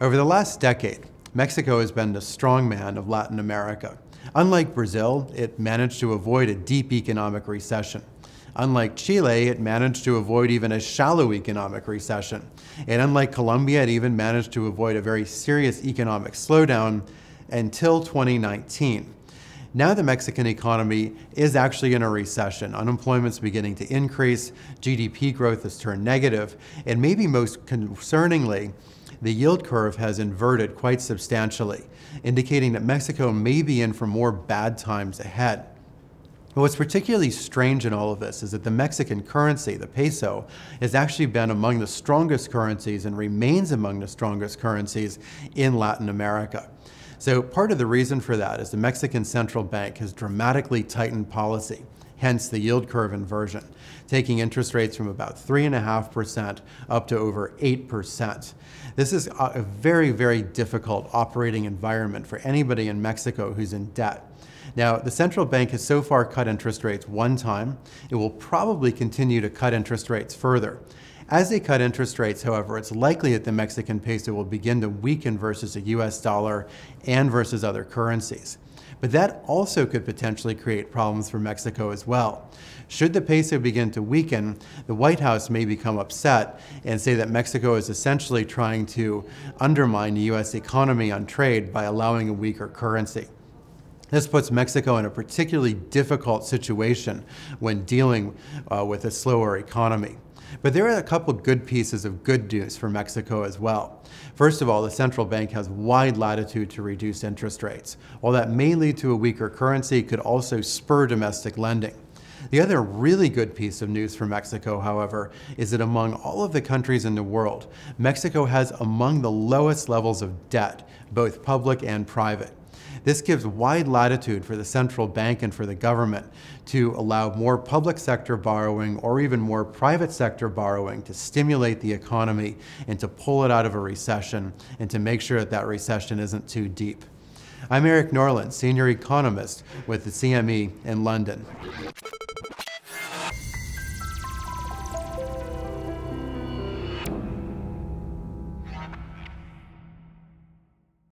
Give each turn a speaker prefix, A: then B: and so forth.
A: Over the last decade, Mexico has been the strongman of Latin America. Unlike Brazil, it managed to avoid a deep economic recession. Unlike Chile, it managed to avoid even a shallow economic recession. And unlike Colombia, it even managed to avoid a very serious economic slowdown until 2019. Now the Mexican economy is actually in a recession. Unemployment's beginning to increase, GDP growth has turned negative, and maybe most concerningly, the yield curve has inverted quite substantially, indicating that Mexico may be in for more bad times ahead. But what's particularly strange in all of this is that the Mexican currency, the peso, has actually been among the strongest currencies and remains among the strongest currencies in Latin America. So part of the reason for that is the Mexican central bank has dramatically tightened policy, hence the yield curve inversion, taking interest rates from about 3.5% up to over 8%. This is a very, very difficult operating environment for anybody in Mexico who's in debt. Now, the central bank has so far cut interest rates one time. It will probably continue to cut interest rates further. As they cut interest rates, however, it's likely that the Mexican peso will begin to weaken versus the US dollar and versus other currencies. But that also could potentially create problems for Mexico as well. Should the peso begin to weaken, the White House may become upset and say that Mexico is essentially trying to undermine the US economy on trade by allowing a weaker currency. This puts Mexico in a particularly difficult situation when dealing with a slower economy. But there are a couple good pieces of good news for Mexico as well. First of all, the central bank has wide latitude to reduce interest rates. While that may lead to a weaker currency, it could also spur domestic lending. The other really good piece of news for Mexico, however, is that among all of the countries in the world, Mexico has among the lowest levels of debt, both public and private. This gives wide latitude for the central bank and for the government to allow more public sector borrowing or even more private sector borrowing to stimulate the economy and to pull it out of a recession and to make sure that that recession isn't too deep. I'm Eric Norland, Senior Economist with the CME in London.